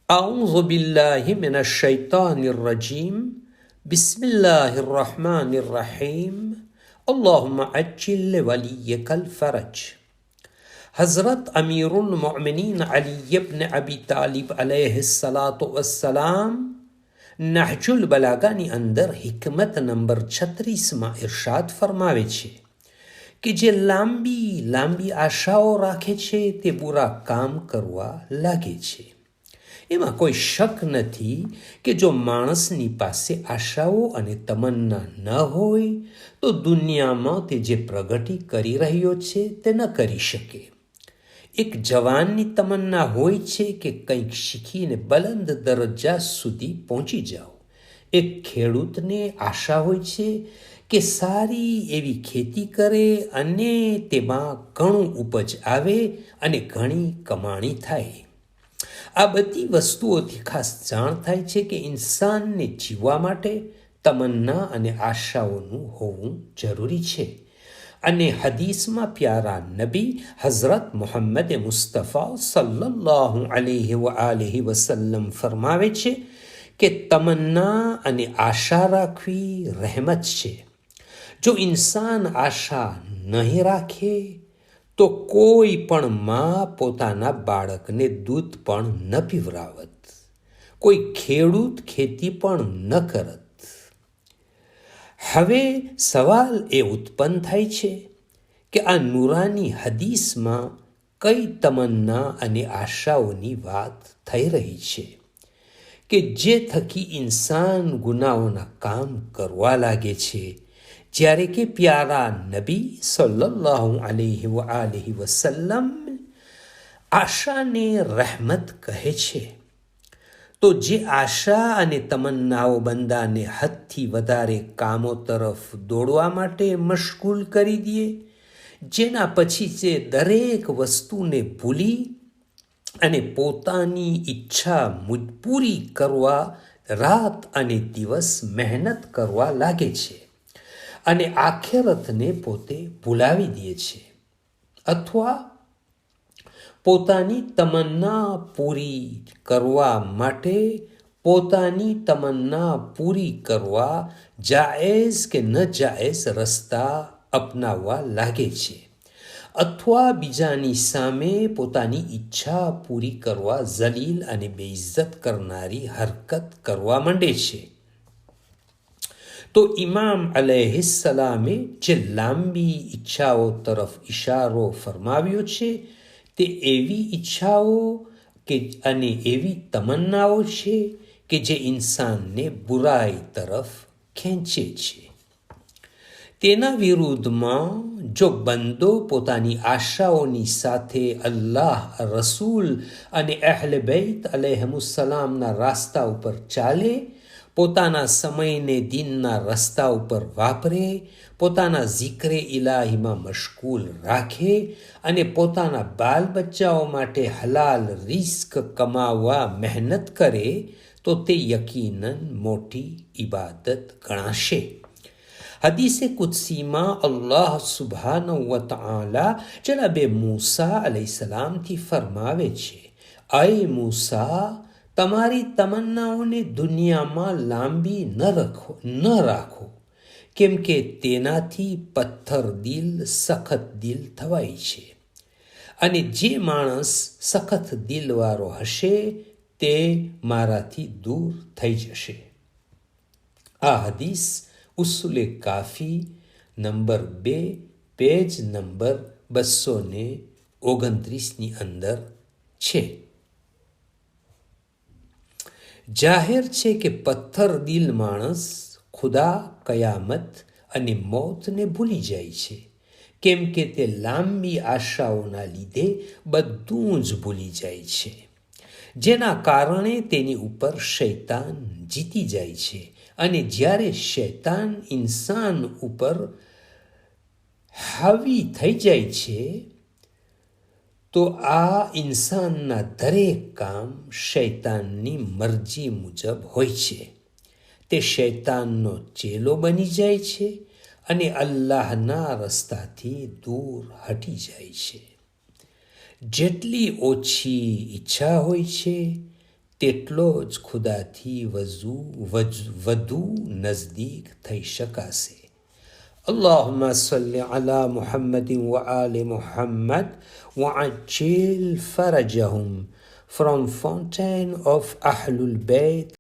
أعوذ بالله من الشيطان الرجيم بسم الله الرحمن الرحيم اللهم عجل لوليك الفرج. हज़रत अमीरुल मोमिनीन अली इब्न अबी तालिब अलैहिस्सलातु वस्सलाम નહજુલ બલાગાની અંદર હિકમત નંબર 36માં ઇરશાદ ફરમાવે છે કે જે લાંબી આશાઓ રાખે છે તે બુરા કામ કરવા લાગે છે. એમાં કોઈ શક નથી કે જો માણસની પાસે આશાઓ અને તમન્ના ન હોય તો દુનિયામાં તે જે પ્રગતિ કરી રહ્યો છે તે ન કરી શકે. એક જવાનની તમન્ના હોય છે કે કંઈક શીખીને બલંદ દરજ્જા સુધી પહોંચી જાઓ. એક ખેડૂતને આશા હોય છે કે સારી એવી ખેતી કરે અને તેમાં ઘણું ઉપજ આવે અને ઘણી કમાણી થાય. આ બધી વસ્તુઓથી ખાસ જાણ થાય છે કે ઇન્સાનને જીવવા માટે તમન્ના અને આશાઓનું હોવું જરૂરી છે. અને હદીસમાં પ્યારા નબી હઝરત મુહમ્મદ મુસ્તફા સલ્લલ્લાહુ અલૈહિ વસલ્લમ ફરમાવે છે કે તમન્ના અને આશા રાખવી રહેમત છે. જો ઇન્સાન આશા નહીં રાખે તો કોઈ પણ માં પોતાના બાળકને દૂધ પણ ન પીવરાવત, કોઈ ખેડૂત ખેતી પણ ન કરત. હવે સવાલ એ ઉત્પન્ન થાય છે કે આ નુરાની હદીસમાં કઈ તમન્ના અને આશાઓની વાત થઈ રહી છે કે જે થકી ઇન્સાન ગુનાહોના કામ કરવા લાગે છે, જ્યારે કે પ્યારા નબી સલ્લલ્લાહુ અલૈહિ વસલ્લમ આશાને રહેમત કહે છે. તો જે આશા અને તમન્નાઓ બંદાને હદથી વધારે કામો તરફ દોડવા માટે મશગુલ કરી દે, જેના પછી તે દરેક વસ્તુને ભૂલી અને પોતાની ઈચ્છા પૂરી કરવા રાત અને દિવસ મહેનત કરવા લાગે છે અને આખેરતને પોતે ભૂલાવી દે છે, અથવા પોતાની તમન્ના પૂરી કરવા જાયઝ કે ન જાયઝ રસ્તા અપનાવવા લાગે છે, અથવા બીજાની સામે પોતાની ઈચ્છા પૂરી કરવા જલીલ અને બેઇજ્જત કરનારી હરકત કરવા માંડે છે. તો ઇમામ અલૈહિસ્સલામે જે લાંબી ઈચ્છાઓ તરફ ઇશારો ફરમાવ્યો છે તે એવી ઈચ્છાઓ અને એવી તમન્નાઓ છે કે જે ઇન્સાનને બુરાઈ તરફ ખેંચે છે. તેના વિરુદ્ધમાં જો બંદો પોતાની આશાઓની સાથે અલ્લાહ, રસૂલ અને અહલે બૈત અલૈહિમુસ્સલામના રાસ્તા ઉપર ચાલે, પોતાના સમયને દીનના રસ્તા ઉપર વાપરે, પોતાના ઝિક્રે ઇલાહીમાં મશગુલ રાખે અને પોતાના બાલ બચ્ચાઓ માટે હલાલ રિસ્ક કમાવવા મહેનત કરે તો તે યકીનન મોટી ઇબાદત ગણાશે. હદીસે કુદસીમાં અલ્લાહ સુબ્હાનહુ વ તઆલા જનાબે મૂસા અલૈહિસ્સલામથી ફરમાવે છે, અય મૂસા, તમારી તમન્નાઓને દુનિયામાં લાંબી ન રાખો, કેમ કે તેનાથી પથ્થર દિલ સખત દિલ થવાય છે, અને જે માણસ સખત દિલવાળો હશે તે મારાથી દૂર થઈ જશે. આ હદીસ ઉસુલે કાફી નંબર 2 પેજ નંબર 229ની અંદર છે. જાહેર છે કે પથ્થર દિલ માણસ ખુદા, કયામત અને મોતને ભૂલી જાય છે, કેમ કે તે લાંબી આશાઓના લીધે બધું જ ભૂલી જાય છે, જેના કારણે તેની ઉપર શૈતાન જીતી જાય છે. અને જ્યારે શૈતાન ઇન્સાન ઉપર હાવી થઈ જાય છે તો આ ઇન્સાનના દરેક કામ શૈતાનની મરજી મુજબ હોય છે. તે શૈતાનનો ચેલો બની જાય છે અને અલ્લાહના રસ્તાથી દૂર હટી જાય છે. જેટલી ઓછી ઈચ્છા હોય છે તેટલો જ ખુદાથી વધુ નજદીક થઈ શકાશે. اللهم صل على محمد وآل محمد وعجل فرجهم. From Fountain of Ahlul Bayt.